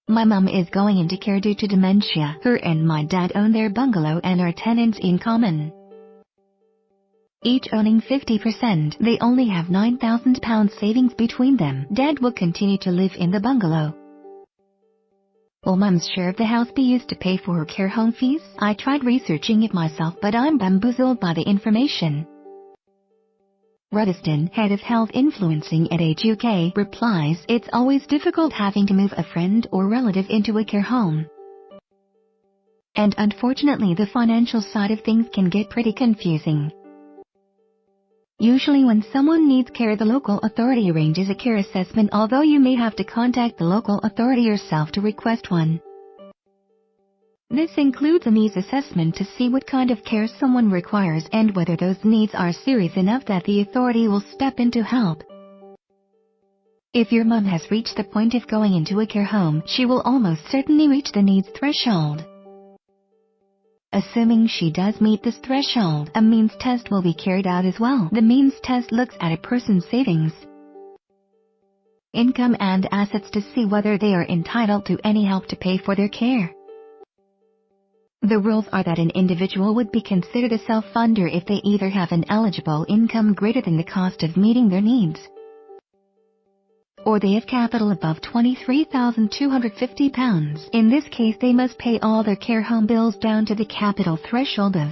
My mom is going into care due to dementia. Her and my dad own their bungalow and are tenants in common, each owning 50%. They only have £9,000 savings between them. Dad will continue to live in the bungalow. Will Mum's share of the house be used to pay for her care home fees? I tried researching it myself, but I'm bamboozled by the information. Ruddiston, head of health influencing at Age UK, replies, it's always difficult having to move a friend or relative into a care home. And unfortunately the financial side of things can get pretty confusing. Usually when someone needs care, the local authority arranges a care assessment, although you may have to contact the local authority yourself to request one. This includes a needs assessment to see what kind of care someone requires and whether those needs are serious enough that the authority will step in to help. If your mum has reached the point of going into a care home, she will almost certainly reach the needs threshold. Assuming she does meet this threshold, a means test will be carried out as well. The means test looks at a person's savings, income and assets to see whether they are entitled to any help to pay for their care. The rules are that an individual would be considered a self-funder if they either have an eligible income greater than the cost of meeting their needs, or they have capital above £23,250. In this case, they must pay all their care home bills down to the capital threshold of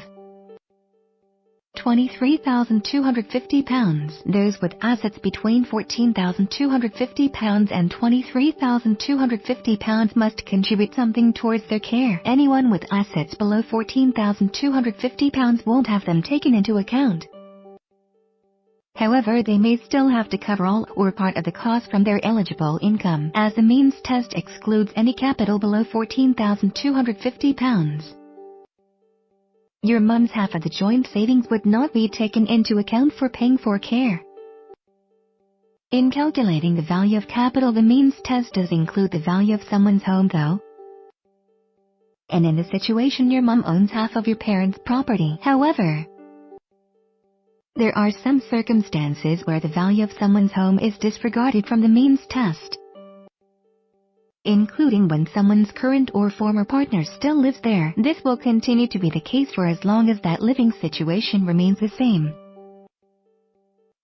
£23,250. Those with assets between £14,250 and £23,250 must contribute something towards their care. Anyone with assets below £14,250 won't have them taken into account. However, they may still have to cover all or part of the cost from their eligible income, as the means test excludes any capital below £14,250. Your mum's half of the joint savings would not be taken into account for paying for care. In calculating the value of capital, the means test does include the value of someone's home though. And in this situation, your mum owns half of your parents' property. However, there are some circumstances where the value of someone's home is disregarded from the means test, including when someone's current or former partner still lives there. This will continue to be the case for as long as that living situation remains the same.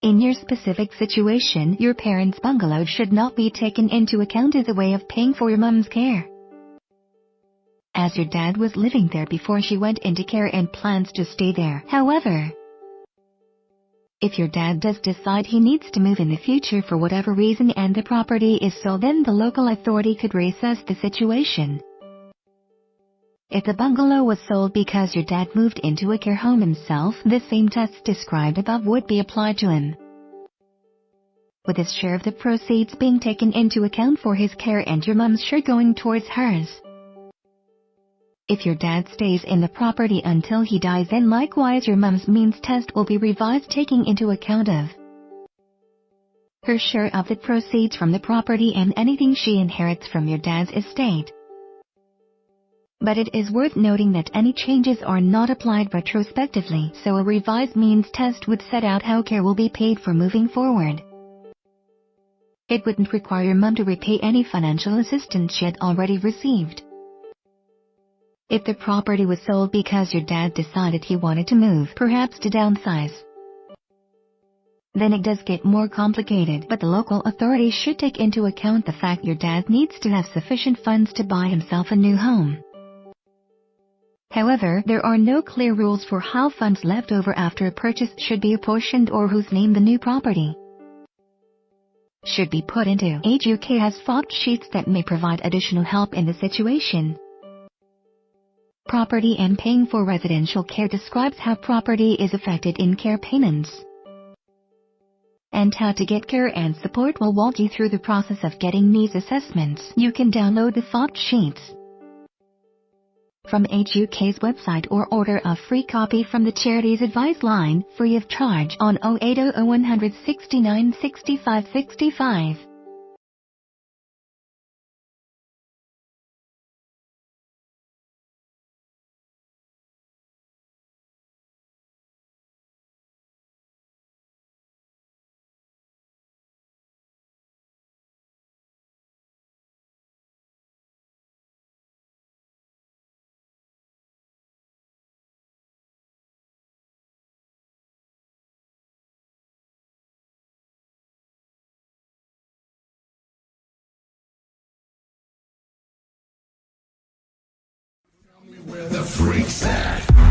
In your specific situation, your parents' bungalow should not be taken into account as a way of paying for your mum's care, as your dad was living there before she went into care and plans to stay there. However, if your dad does decide he needs to move in the future for whatever reason and the property is sold, then the local authority could reassess the situation. If the bungalow was sold because your dad moved into a care home himself, the same tests described above would be applied to him, with his share of the proceeds being taken into account for his care and your mum's share going towards hers. If your dad stays in the property until he dies, then likewise your mum's means test will be revised, taking into account of her share of the proceeds from the property and anything she inherits from your dad's estate. But it is worth noting that any changes are not applied retrospectively, so a revised means test would set out how care will be paid for moving forward. It wouldn't require your mum to repay any financial assistance she had already received. If the property was sold because your dad decided he wanted to move, perhaps to downsize, then it does get more complicated, but the local authorities should take into account the fact your dad needs to have sufficient funds to buy himself a new home. However, there are no clear rules for how funds left over after a purchase should be apportioned or whose name the new property should be put into. Age UK has fact sheets that may provide additional help in the situation. Property and paying for residential care describes how property is affected in care payments, and how to get care and support will walk you through the process of getting needs assessments. You can download the fact sheets from Age UK's website or order a free copy from the Charities Advice Line free of charge on 0800 169 6565. The freaks that